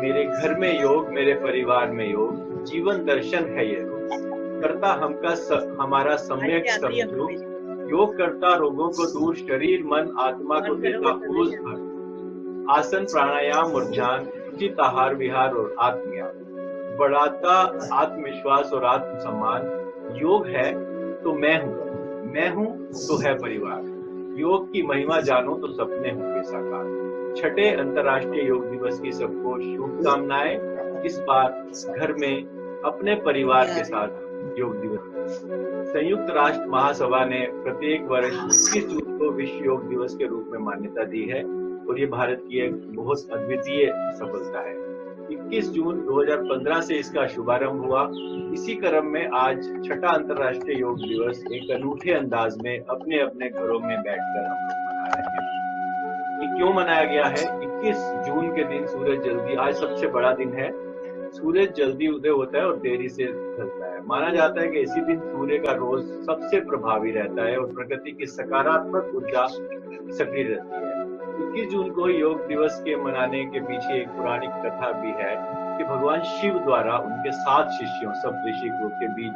मेरे घर में योग, मेरे परिवार में योग, जीवन दर्शन है ये रोज। करता हमारा सम्यक समझो, योग करता रोगों को दूर, शरीर मन आत्मा को देता ओज भर। आसन प्राणायाम और ध्यान, उचित आहार विहार और आत्मज्ञान, बढ़ाता आत्मविश्वास और आत्मसम्मान। योग है तो मैं हूँ तो है परिवार। योग की महिमा जानो तो सपने होंगे साकार। छठे अंतर्राष्ट्रीय योग दिवस की सबको शुभकामनाएं। इस बार घर में अपने परिवार के साथ योग दिवस। संयुक्त राष्ट्र महासभा ने प्रत्येक वर्ष 21 जून को विश्व योग दिवस के रूप में मान्यता दी है और ये भारत की एक बहुत अद्वितीय सफलता है। 21 जून 2015 से इसका शुभारंभ हुआ। इसी क्रम में आज छठा अंतर्राष्ट्रीय योग दिवस एक अनूठे अंदाज में अपने अपने घरों में बैठकर हम लोग मना रहे हैं। ये क्यों मनाया गया है? 21 जून के दिन सूरज जल्दी, आज सबसे बड़ा दिन है, सूरज जल्दी उदय होता है और देरी से ढलता है। माना जाता है कि इसी दिन सूर्य का रोज सबसे प्रभावी रहता है और प्रकृति की सकारात्मक ऊर्जा सक्रिय रहती है। 21 जून को योग दिवस के मनाने के पीछे एक पुरानी कथा भी है कि भगवान शिव द्वारा उनके 7 शिष्यों सप्तऋषि के बीच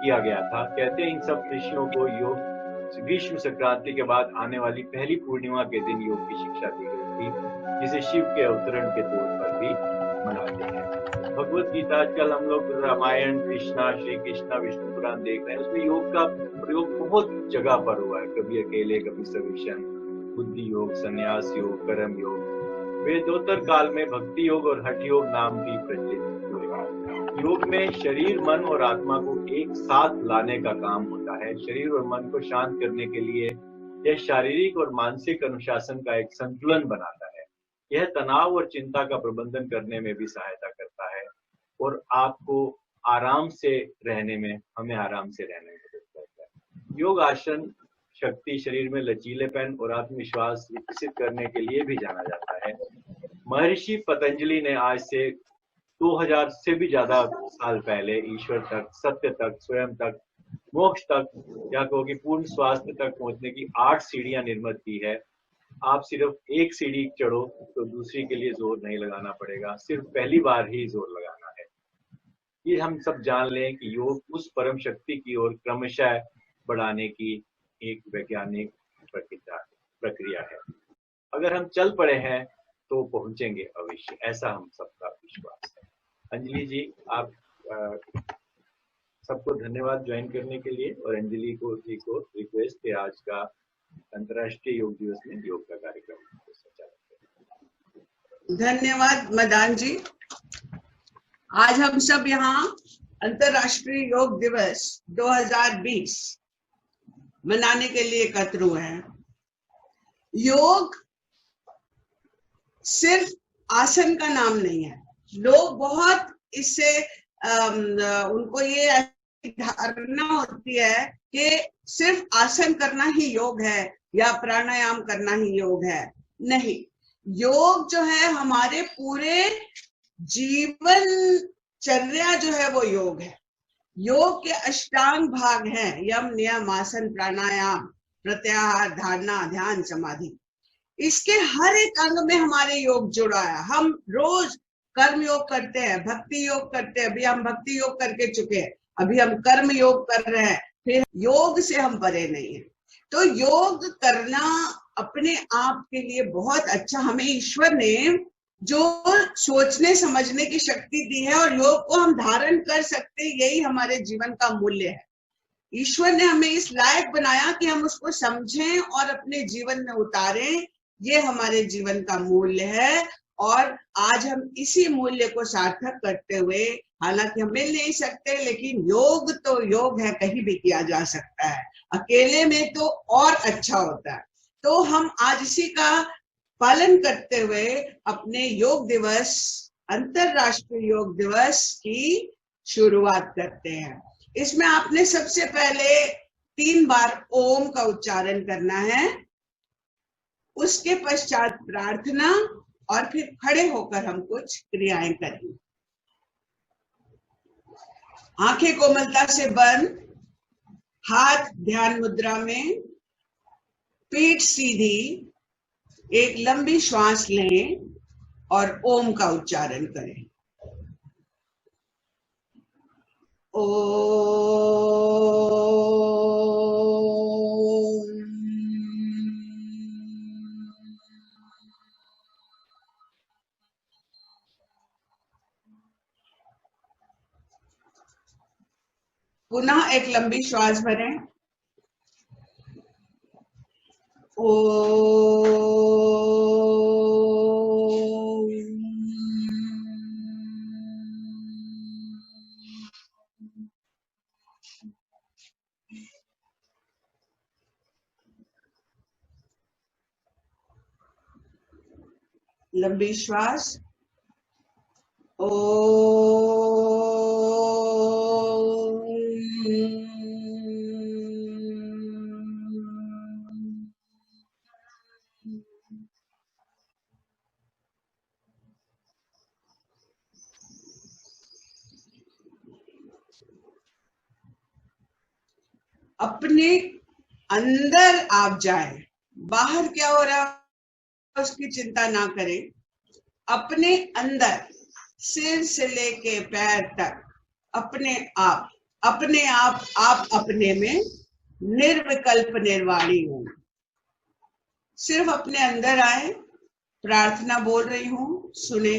किया गया था। कहते हैं इन सप्तऋषियों को योग भीष्म संक्रांति के बाद आने वाली पहली पूर्णिमा के दिन योग की शिक्षा दी गई थी, जिसे शिव के अवतरण के तौर पर भी मनाते हैं। भगवत गीता आजकल हम लोग रामायण, कृष्णा, श्री कृष्णा, विष्णु पुराण देख रहे हैं, उसमें योग का प्रयोग बहुत जगह पर हुआ है। कभी अकेले, कभी सविशन, बुद्धि योग, संन्यास योग, कर्म योग। वेदोत्तर काल में भक्ति योग और हठ योग नाम भी प्रचलित हुए। योग में शरीर, मन और आत्मा को एक साथ लाने का काम होता है। शरीर और मन को शांत करने के लिए यह शारीरिक और मानसिक अनुशासन का एक संतुलन बनाता है। यह तनाव और चिंता का प्रबंधन करने में भी सहायता करता है और आपको आराम से रहने में, हमें आराम से रहने में मदद करता है। योग आसन शक्ति, शरीर में लचीलेपन और आत्मविश्वास विकसित करने के लिए भी जाना जाता है। महर्षि पतंजलि ने आज से 2000 से भी ज्यादा साल पहले ईश्वर तक, सत्य तक, स्वयं तक, मोक्ष तक, या कहो कि पूर्ण स्वास्थ्य तक पहुंचने की 8 सीढ़ियां निर्मित की है। आप सिर्फ एक सीढ़ी चढ़ो तो दूसरी के लिए जोर नहीं लगाना पड़ेगा, सिर्फ पहली बार ही जोर लगाना है। ये हम सब जान लें कि योग उस परम शक्ति की ओर क्रमशः बढ़ाने की एक वैज्ञानिक प्रक्रिया है। अगर हम चल पड़े हैं तो पहुंचेंगे अवश्य, ऐसा हम सबका विश्वास है। अंजलि जी, आप सबको धन्यवाद ज्वाइन करने के लिए, और अंजलि को रिक्वेस्ट कि आज का अंतर्राष्ट्रीय योग दिवस में योग का कार्यक्रम संचालित करें। धन्यवाद मदान जी। आज हम सब यहाँ अंतर्राष्ट्रीय योग दिवस 2020 मनाने के लिए एकत्र हुए हैं। योग सिर्फ आसन का नाम नहीं है। लोग बहुत इससे उनको ये धारणा होती है कि सिर्फ आसन करना ही योग है या प्राणायाम करना ही योग है। नहीं, योग जो है हमारे पूरे जीवन चर्या जो है वो योग है। योग के अष्टांग भाग हैं यम, नियम, आसन, प्राणायाम, प्रत्याहार, धारणा, ध्यान, समाधि। इसके हर एक अंग में हमारे योग जुड़ा है। हम रोज कर्म योग करते हैं, भक्ति योग करते हैं। अभी हम भक्ति योग करके चुके हैं, अभी हम कर्म योग कर रहे हैं। फिर योग से हम परे नहीं है। तो योग करना अपने आप के लिए बहुत अच्छा। हमें ईश्वर ने जो सोचने समझने की शक्ति दी है और योग को हम धारण कर सकते हैं, यही हमारे जीवन का मूल्य है। ईश्वर ने हमें इस लायक बनाया कि हम उसको समझें और अपने जीवन में उतारें। ये हमारे जीवन का मूल्य है और आज हम इसी मूल्य को सार्थक करते हुए, हालांकि हम मिल नहीं सकते, लेकिन योग तो योग है, कहीं भी किया जा सकता है। अकेले में तो और अच्छा होता है। तो हम आज इसी का पालन करते हुए अपने योग दिवस, अंतर्राष्ट्रीय योग दिवस की शुरुआत करते हैं। इसमें आपने सबसे पहले 3 बार ओम का उच्चारण करना है, उसके पश्चात प्रार्थना, और फिर खड़े होकर हम कुछ क्रियाएं करेंगे। आंखें कोमलता से बंद, हाथ ध्यान मुद्रा में, पीठ सीधी, एक लंबी श्वास लें और ओम का उच्चारण करें। पुनः एक लंबी श्वास भरें। लंबी श्वास। अपने अंदर आप जाएं, बाहर क्या हो रहा है उसकी चिंता ना करें। अपने अंदर सिर से लेके पैर तक अपने आप आप अपने में निर्विकल्प निर्वाणी हो। सिर्फ अपने अंदर आए। प्रार्थना बोल रही हूं, सुने।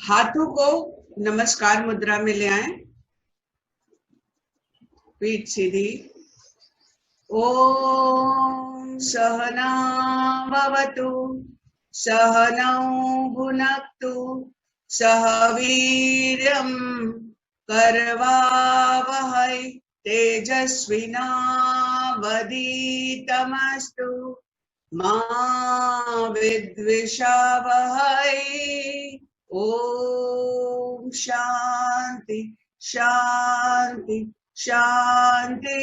हाथों को नमस्कार मुद्रा में ले आए, पीठ सीधी। ओम सहना भवतु सहनौ भुनक्तु सह वीर्यं करवावहै तेजस्विनावधीतमस्तु मा विद्विषावहै। ओम शांति शांति शांति।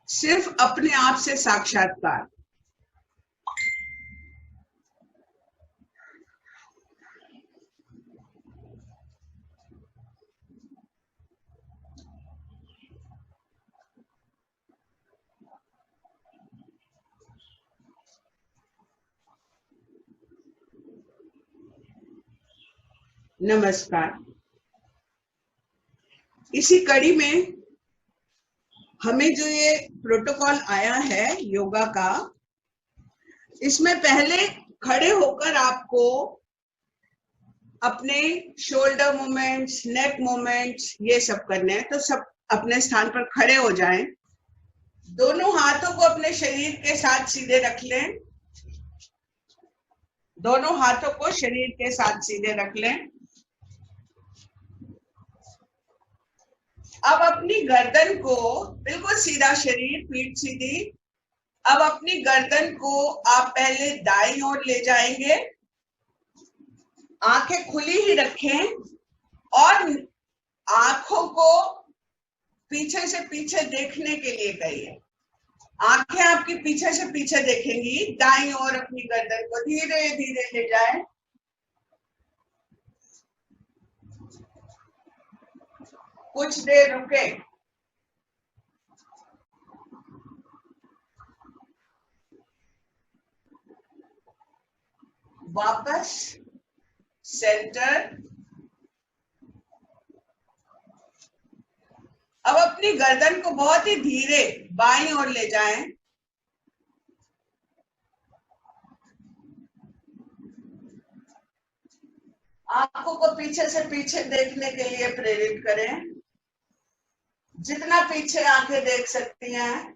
सिर्फ अपने आप से साक्षात्कार। नमस्कार। इसी कड़ी में हमें जो ये प्रोटोकॉल आया है योगा का, इसमें पहले खड़े होकर आपको अपने शोल्डर मूवमेंट्स, नेक मूवमेंट्स ये सब करने हैं। तो सब अपने स्थान पर खड़े हो जाएं। दोनों हाथों को अपने शरीर के साथ सीधे रख लें। दोनों हाथों को शरीर के साथ सीधे रख लें। अब अपनी गर्दन को बिल्कुल सीधा, शरीर पीठ सीधी। अब अपनी गर्दन को आप पहले दाईं ओर ले जाएंगे। आंखें खुली ही रखें और आंखों को पीछे से पीछे देखने के लिए कहिए। आंखें आपकी पीछे से पीछे देखेंगी। दाईं ओर अपनी गर्दन को धीरे धीरे ले जाएं। कुछ देर रुके। वापस सेंटर। अब अपनी गर्दन को बहुत ही धीरे बाईं ओर ले जाएं। आंखों को पीछे से पीछे देखने के लिए प्रेरित करें। जितना पीछे आंखें देख सकती हैं।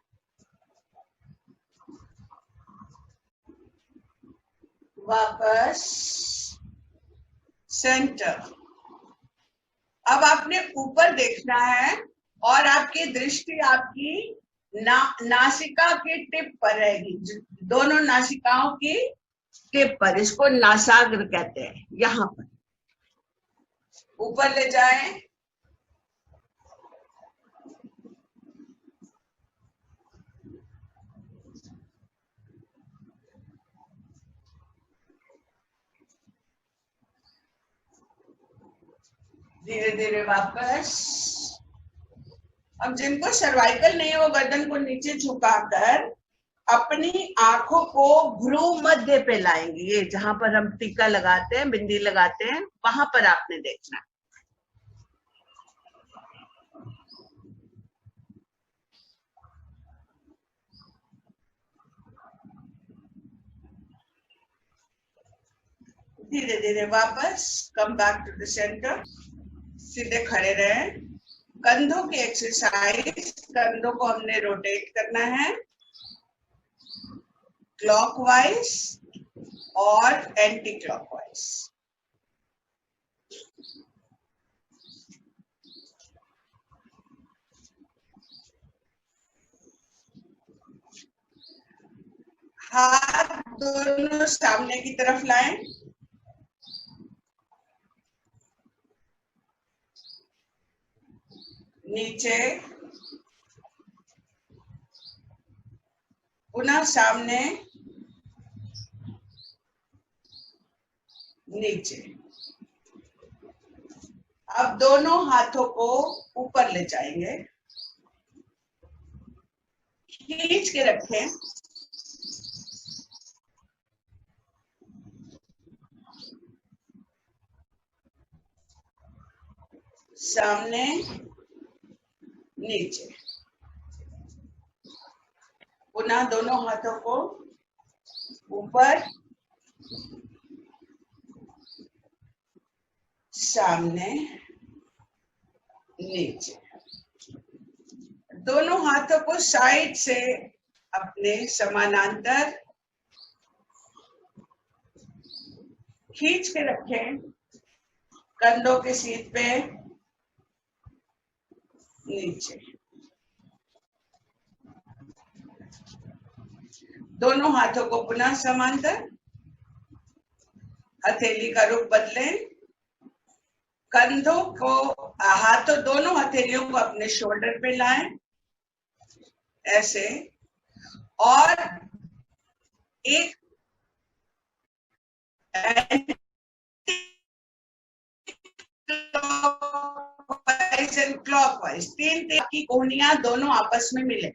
वापस सेंटर। अब आपने ऊपर देखना है और आपकी दृष्टि आपकी नासिका की टिप पर रहेगी। दोनों नासिकाओं की टिप पर, इसको नासाग्र कहते हैं। यहां पर ऊपर ले जाएं। धीरे धीरे वापस। अब जिनको सर्वाइकल नहीं है वो गर्दन को नीचे झुकाकर अपनी आंखों को भ्रू मध्य पे लाएंगे, ये जहां पर हम टीका लगाते हैं, बिंदी लगाते हैं, वहां पर आपने देखना। धीरे धीरे वापस come back to the centre, सीधे खड़े रहें। कंधों की एक्सरसाइज, कंधों को हमने रोटेट करना है क्लॉकवाइज और एंटी क्लॉकवाइज। हाथ दोनों सामने की तरफ लाएं। नीचे, पुनः सामने, नीचे। अब दोनों हाथों को ऊपर ले जाएंगे, खींच के रखें। सामने, नीचे। पुनः दोनों हाथों को ऊपर, सामने, नीचे। दोनों हाथों को साइड से अपने समानांतर खींच के रखें, कंधों के सीध पे, नीचे। दोनों हाथों को पुनः समांतर, हथेली का रुख बदलें। कंधों को, हाथों, दोनों हथेलियों को अपने शोल्डर पे लाएं, ऐसे। और एक क्लॉकवाइज, तीन की कोहनियां दोनों आपस में मिले,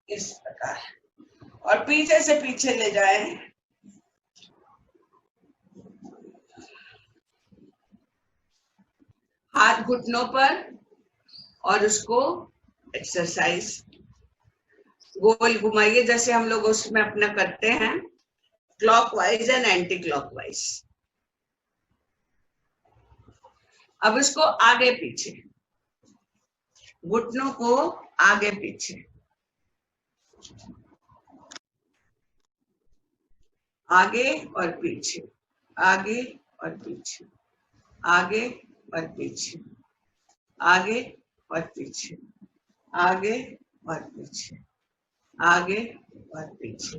इस प्रकार। और पीछे से पीछे ले जाएं। हाथ घुटनों पर, और उसको एक्सरसाइज गोल घुमाइए, जैसे हम लोग उसमें अपना करते हैं क्लॉकवाइज एंड एंटी क्लॉकवाइज। अब इसको आगे पीछे, घुटनों को आगे पीछे, आगे और पीछे, आगे और पीछे, आगे और पीछे, आगे और पीछे, आगे और पीछे, आगे और पीछे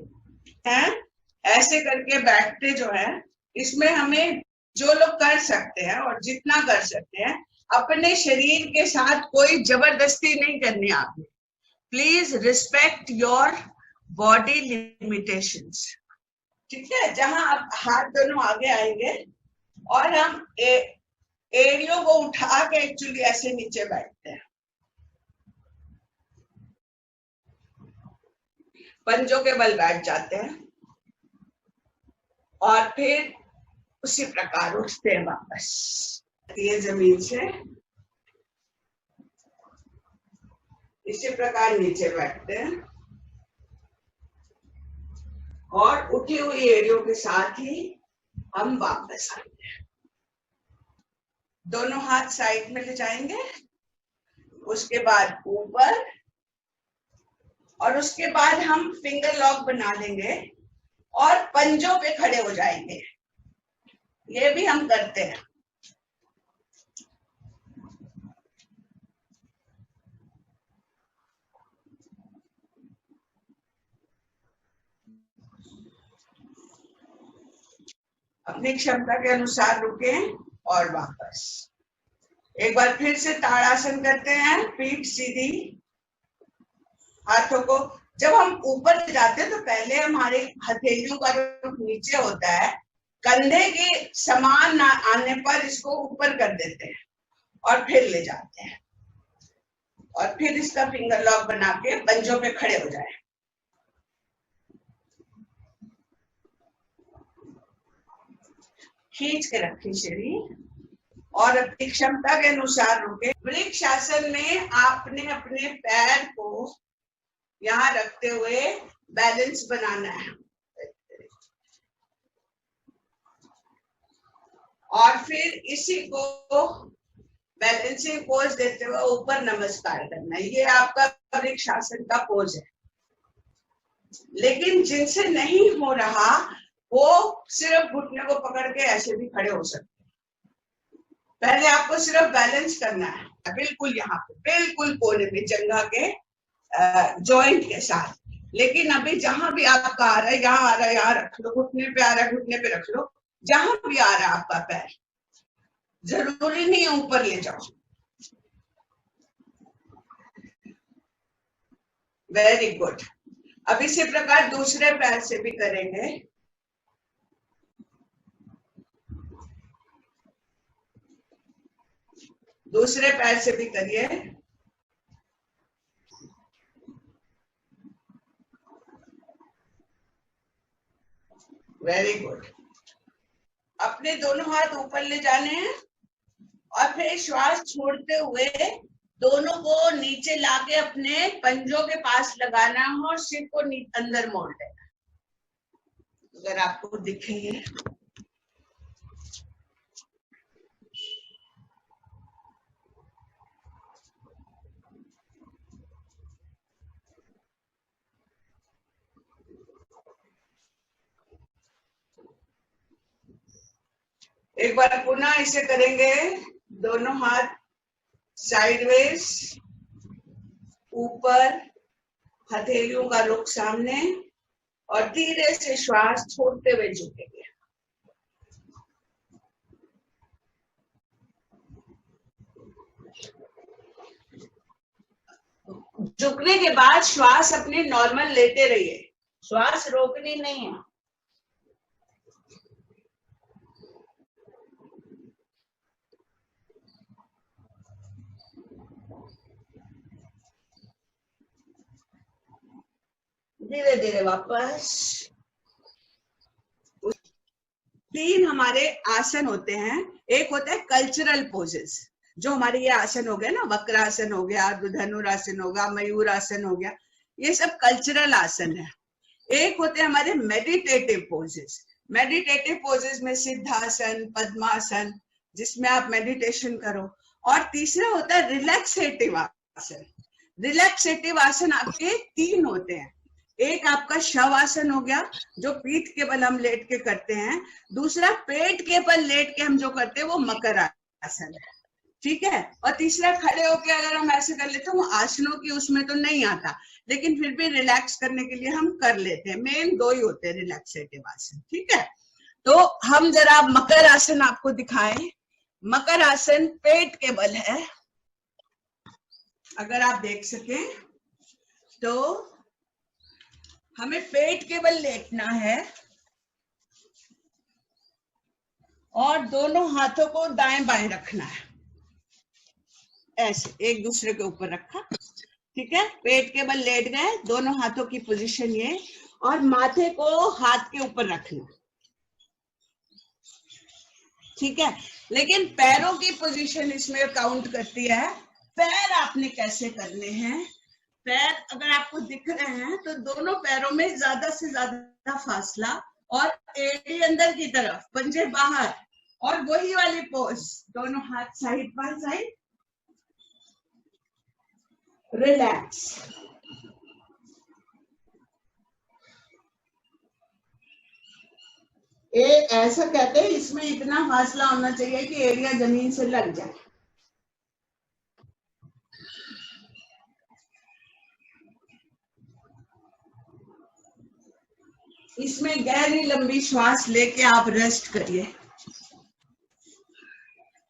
हैं। ऐसे करके बैठते जो है, इसमें हमें जो लोग कर सकते हैं और जितना कर सकते हैं, अपने शरीर के साथ कोई जबरदस्ती नहीं करनी आपने। Please respect your body limitations, ठीक है। जहां आप हाथ दोनों आगे आएंगे और हम एड़ियों को उठा के एक्चुअली ऐसे नीचे बैठते हैं, पंजों के बल बैठ जाते हैं और फिर उसी प्रकार उठते हैं वापस। ये जमीन से इसी प्रकार नीचे बैठते हैं और उठी हुई एड़ियों के साथ ही हम वापस आते हैं। दोनों हाथ साइड में ले जाएंगे, उसके बाद ऊपर, और उसके बाद हम फिंगर लॉक बना लेंगे और पंजों पे खड़े हो जाएंगे। ये भी हम करते हैं। अपनी क्षमता के अनुसार रुकें और वापस। एक बार फिर से ताड़ासन करते हैं, पीठ सीधी, हाथों को जब हम ऊपर जाते हैं तो पहले हमारे हथेलियों का रुख नीचे होता है, कंधे के समान आने पर इसको ऊपर कर देते हैं और फिर ले जाते हैं। और फिर इसका फिंगर लॉक बना के पंजों पे खड़े हो जाए। खींच के रखें शरीर और अपनी क्षमता के अनुसार रुके। वृक्ष आसन में आपने अपने पैर को यहाँ रखते हुए बैलेंस बनाना है और फिर इसी को बैलेंसिंग पोज देते हुए ऊपर नमस्कार करना है। ये आपका वृक्ष आसन का पोज है। लेकिन जिनसे नहीं हो रहा वो सिर्फ घुटने को पकड़ के ऐसे भी खड़े हो सकते हैं। पहले आपको सिर्फ बैलेंस करना है, बिल्कुल यहाँ पे, बिल्कुल कोने में जंघा के जॉइंट के साथ। लेकिन अभी जहां भी आपका आ रहा है, यहाँ आ रहा है, यहाँ रख लो, घुटने पे आ रहा है, घुटने पे रख लो, जहां भी आ रहा है आपका पैर, जरूरी नहीं है ऊपर ले जाओ। Very good. अब इसी प्रकार दूसरे पैर से भी करेंगे। दूसरे पैर से भी करिए। Very good. अपने दोनों हाथ ऊपर ले जाने हैं और फिर श्वास छोड़ते हुए दोनों को नीचे लाके अपने पंजों के पास लगाना है और सिर को अंदर मोड़ देना। अगर आपको दिखे, एक बार पुनः इसे करेंगे। दोनों हाथ साइडवेज, ऊपर, हथेलियों का रुख सामने और धीरे से श्वास छोड़ते हुए झुकेंगे। झुकने के बाद श्वास अपने नॉर्मल लेते रहिए, श्वास रोकनी नहीं है। धीरे धीरे वापस। 3 हमारे आसन होते हैं। एक होता है कल्चरल पोजेस, जो हमारे ये आसन हो गए ना, वक्रासन हो गया, धनुरासन हो गया, मयूरासन हो गया, ये सब कल्चरल आसन है। एक होते हैं हमारे मेडिटेटिव पोजेस। मेडिटेटिव पोजेस में सिद्धासन, पद्मासन, जिसमें आप मेडिटेशन करो। और तीसरा होता है रिलैक्सेटिव आसन। रिलैक्सेटिव आसन आपके 3 होते हैं। एक आपका शवासन हो गया, जो पीठ के बल हम लेट के करते हैं। दूसरा पेट के बल लेट के हम जो करते हैं वो मकर आसन है, ठीक है। और तीसरा खड़े होके अगर हम ऐसे कर लेते हैं, वो आसनों की उसमें तो नहीं आता, लेकिन फिर भी रिलैक्स करने के लिए हम कर लेते हैं। मेन 2 ही होते हैं रिलैक्सेटिव आसन, ठीक है। तो हम जरा मकर आसन आपको दिखाएं। मकर आसन पेट के बल है, अगर आप देख सकें तो हमें पेट के बल लेटना है और दोनों हाथों को दाएं बाएं रखना है, ऐसे एक दूसरे के ऊपर रखा, ठीक है। पेट के बल लेट गए, दोनों हाथों की पोजीशन ये, और माथे को हाथ के ऊपर रखना, ठीक है। लेकिन पैरों की पोजीशन इसमें काउंट करती है। पैर आपने कैसे करने हैं? पैर अगर आपको दिख रहे हैं तो दोनों पैरों में ज्यादा से ज्यादा फासला और एड़ी अंदर की तरफ, पंजे बाहर, और वही वाली पोज, दोनों हाथ साइड बाय साइड, रिलैक्स। ऐसा कहते हैं इसमें इतना फासला होना चाहिए कि एरिया जमीन से लग जाए। इसमें गहरी लंबी श्वास लेके आप रेस्ट करिए।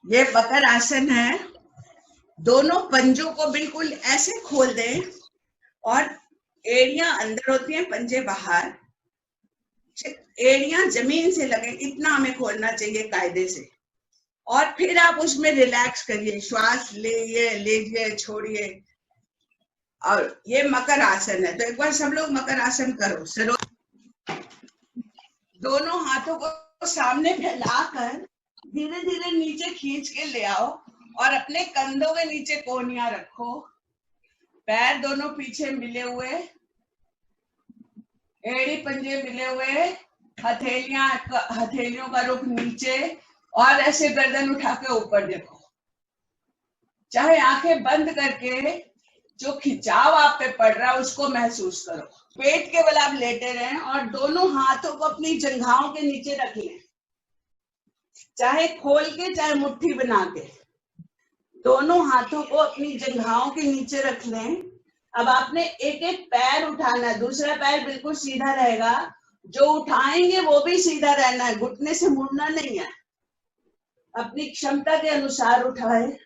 ये मकर आसन है। दोनों पंजों को बिल्कुल ऐसे खोल दें और एड़ियां अंदर होती हैं, पंजे बाहर, एड़ियां जमीन से लगे, इतना हमें खोलना चाहिए कायदे से। और फिर आप उसमें रिलैक्स करिए, श्वास लीजिए, छोड़िए, और ये मकर आसन है। तो एक बार सब लोग मकर आसन करो। सरो दोनों हाथों को सामने फैलाकर धीरे धीरे नीचे खींच के ले आओ और अपने कंधों के नीचे कोहनियां रखो। पैर दोनों पीछे मिले हुए, एड़ी पंजे मिले हुए, हथेलियों का रुख नीचे और ऐसे गर्दन उठा के ऊपर देखो। चाहे आंखें बंद करके जो खिंचाव आप पे पड़ रहा है उसको महसूस करो। पेट के बल आप लेटे रहें और दोनों हाथों को अपनी जंघाओं के नीचे रख लें, चाहे खोल के चाहे मुट्ठी बना के। दोनों हाथों को अपनी जंघाओं के नीचे रख लें। अब आपने एक एक पैर उठाना है, दूसरा पैर बिल्कुल सीधा रहेगा, जो उठाएंगे वो भी सीधा रहना है, घुटने से मुड़ना नहीं है। अपनी क्षमता के अनुसार उठाए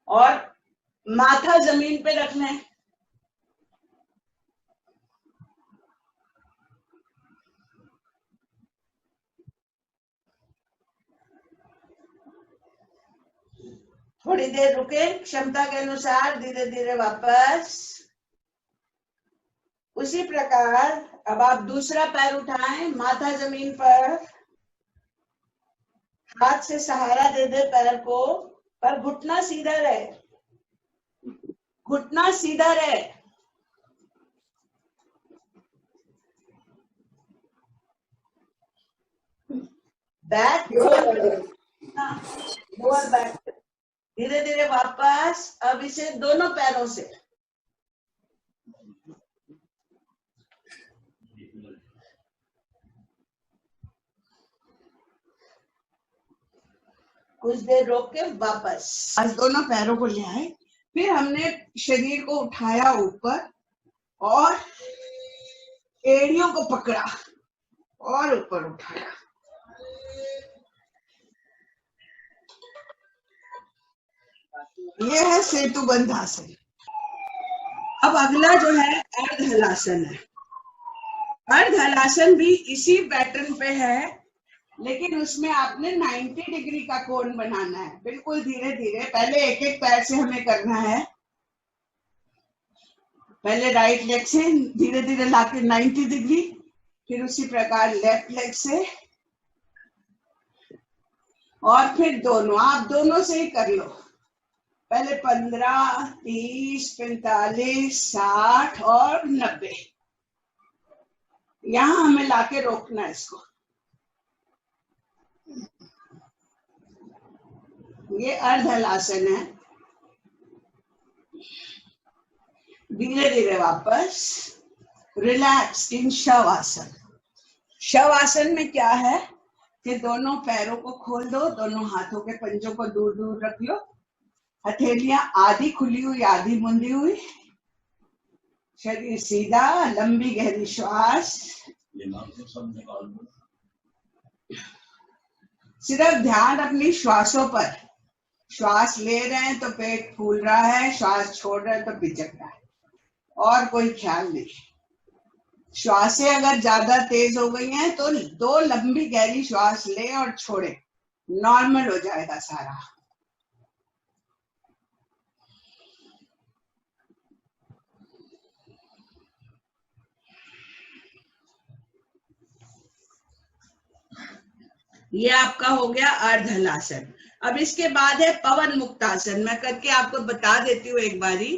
और माथा जमीन पे रखना है। थोड़ी देर रुके, क्षमता के अनुसार धीरे धीरे वापस। उसी प्रकार अब आप दूसरा पैर उठाएं, माथा जमीन पर, हाथ से सहारा दे दे पैर को, पर घुटना सीधा रहे, घुटना सीधा रहे। Back lower back. धीरे धीरे वापस। अब इसे दोनों पैरों से कुछ देर रोक के वापस आज दोनों पैरों को ले आए। फिर हमने शरीर को उठाया ऊपर और एड़ियों को पकड़ा और ऊपर उठाया। ये है सेतुबंध आसन। अब अगला जो है अर्धहलासन है। अर्धहलासन भी इसी पैटर्न पे है, लेकिन उसमें आपने 90 डिग्री का कोण बनाना है। बिल्कुल धीरे धीरे, पहले एक एक पैर से हमें करना है। पहले राइट लेग से धीरे धीरे लाके 90 डिग्री, फिर उसी प्रकार लेफ्ट लेग से, और फिर दोनों, आप दोनों से ही कर लो। पहले 15, 30, 45, 60 और 90। यहां हमें लाके रोकना है इसको। ये अर्धहलासन है। धीरे धीरे वापस रिलैक्स इन शवासन। शवासन में क्या है कि दोनों पैरों को खोल दो, दोनों हाथों के पंजों को दूर दूर रख लो, हथेलियां आधी खुली हुई आधी मुंदी हुई, शरीर सीधा, लंबी गहरी श्वास। सिर्फ ध्यान अपनी श्वासों पर। श्वास ले रहे हैं तो पेट फूल रहा है, श्वास छोड़ रहे हैं तो बिचक रहा है, और कोई ख्याल नहीं। श्वासें अगर ज्यादा तेज हो गई हैं तो 2 लंबी गहरी श्वास ले और छोड़े, नॉर्मल हो जाएगा सारा। ये आपका हो गया अर्धहलासन। अब इसके बाद है पवन मुक्तासन। मैं करके आपको बता देती हूँ एक बारी।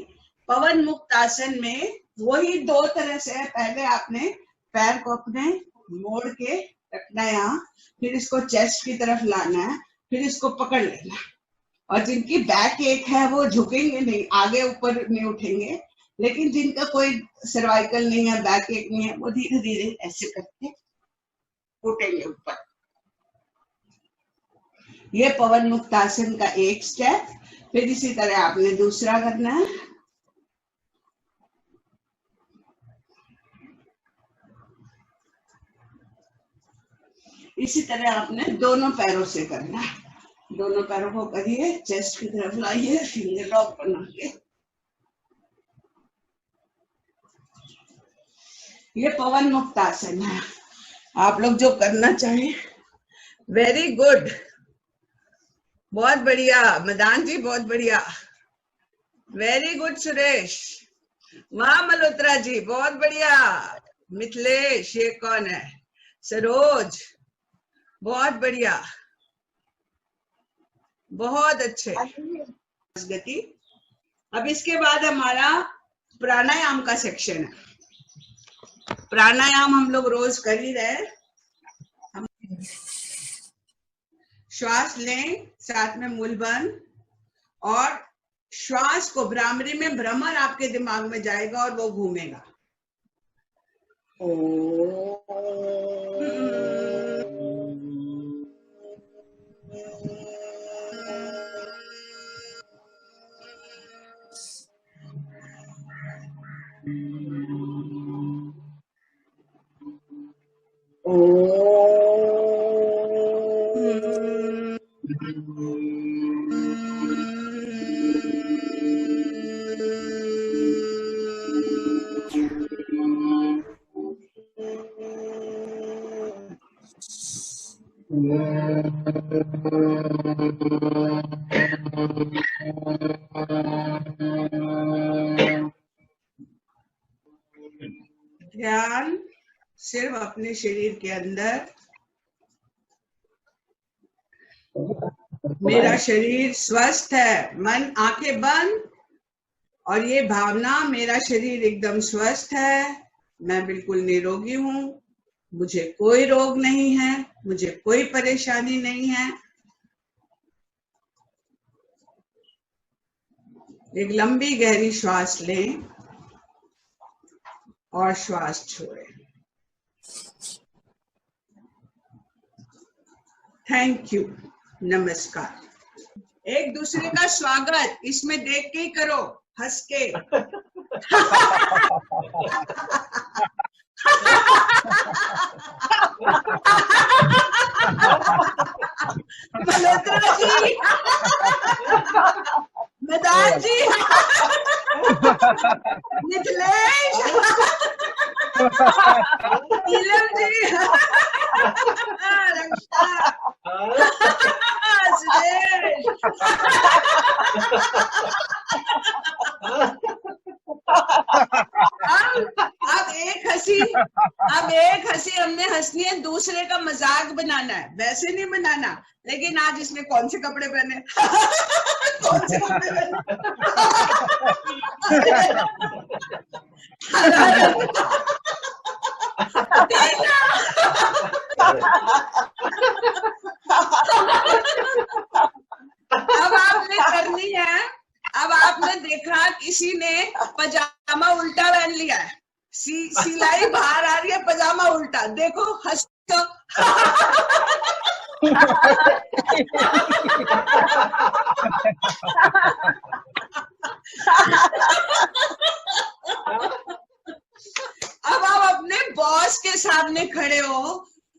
पवन मुक्तासन में वही 2 तरह से है। पहले आपने पैर को अपने मोड़ के रखना है यहाँ, फिर इसको चेस्ट की तरफ लाना है, फिर इसको पकड़ लेना। और जिनकी बैक एक है वो झुकेंगे नहीं, आगे ऊपर नहीं उठेंगे, लेकिन जिनका कोई सर्वाइकल नहीं है, बैक एक नहीं है, वो धीरे धीरे ऐसे करके उठेंगे ऊपर। ये पवन मुक्तासन का एक स्टेप। फिर इसी तरह आपने दूसरा करना है। इसी तरह आपने दोनों पैरों से करना है। दोनों पैरों को करिए, चेस्ट की तरफ लाइए, फिंगर लॉक बना के। ये पवन मुक्तासन है। आप लोग जो करना चाहें। वेरी गुड, बहुत बढ़िया मदान जी, बहुत बढ़िया। Very good Suresh. वाह मल्होत्रा जी, बहुत बढ़िया। मिथिलेश, ये कौन है? सरोज, बहुत बढ़िया, बहुत अच्छे। गति। अब इसके बाद हमारा प्राणायाम का सेक्शन है। प्राणायाम हम लोग रोज कर ही रहे। हम श्वास लें, साथ में मूल बंद, और श्वास को भ्रामरी में भ्रमर आपके दिमाग में जाएगा और वो घूमेगा। ध्यान सिर्फ अपने शरीर के अंदर। मेरा शरीर स्वस्थ है, मन आंखें बंद, और ये भावना, मेरा शरीर एकदम स्वस्थ है, मैं बिल्कुल निरोगी हूँ, मुझे कोई रोग नहीं है, मुझे कोई परेशानी नहीं है। एक लंबी गहरी श्वास लें और श्वास छोड़ें। थैंक यू, नमस्कार। एक दूसरे का स्वागत इसमें देख के ही करो, हंस के। मल्होत्रा जी, मदान जी, मिथिलेश, नीलम जी, रक्षा, सुरेश। अब एक हंसी हमने हंसनी है, दूसरे का मजाक बनाना है, वैसे नहीं बनाना। लेकिन आज इसने कौन से कपड़े पहने? कौन से कपड़े पहने? अब आपने करनी है, अब आपने देखा किसी ने पजामा उल्टा पहन लिया है, सिलाई बाहर आ रही है, पजामा उल्टा, देखो हंस तो। अब आप अपने बॉस के सामने खड़े हो,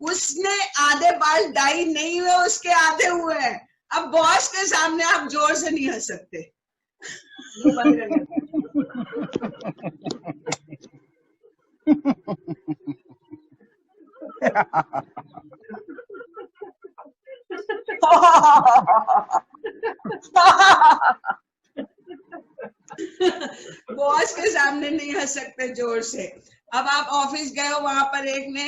उसने आधे बाल डाई नहीं हुए, उसके आधे हुए हैं। अब बॉस के सामने आप जोर से नहीं हंस सकते। बॉस के सामने नहीं हंस सकते जोर से। अब आप ऑफिस गए हो, वहां पर एक ने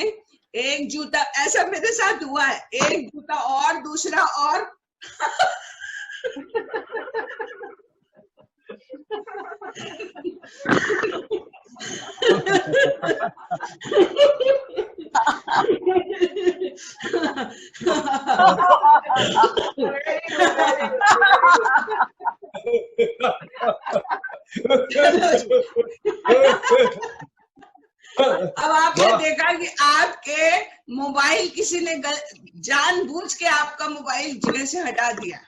एक जूता, ऐसा मेरे साथ हुआ है, एक जूता और दूसरा और। अब आपने देखा कि आपके मोबाइल किसी ने जानबूझ के आपका मोबाइल जगह से हटा दिया।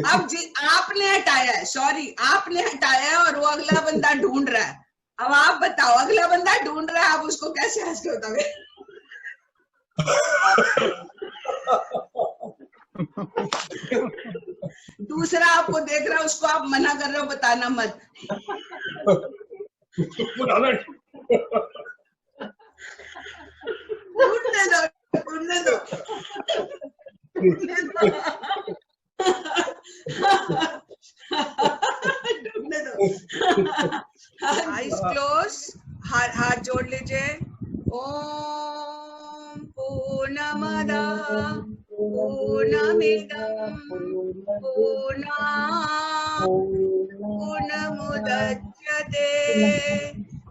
अब आपने हटाया है, सॉरी आपने हटाया है, और वो अगला बंदा ढूंढ रहा है। अब आप बताओ, अगला बंदा ढूंढ रहा है, आप उसको कैसे हंस के बताओगे? दूसरा आपको देख रहा है, उसको आप मना कर रहे हो, बताना मत। ढूंढने दो, ढूंढने दो। ढूंढने दो। पूर्णमुदच्यते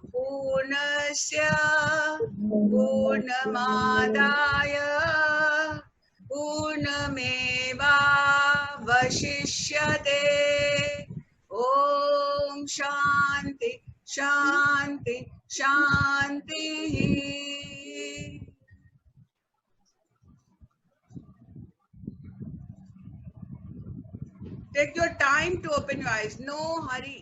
पूर्णस्य पूर्णमादाय पूर्णमेवावशिष्यते। ओम शांति शांति शांति। Take your time to open your eyes. No hurry.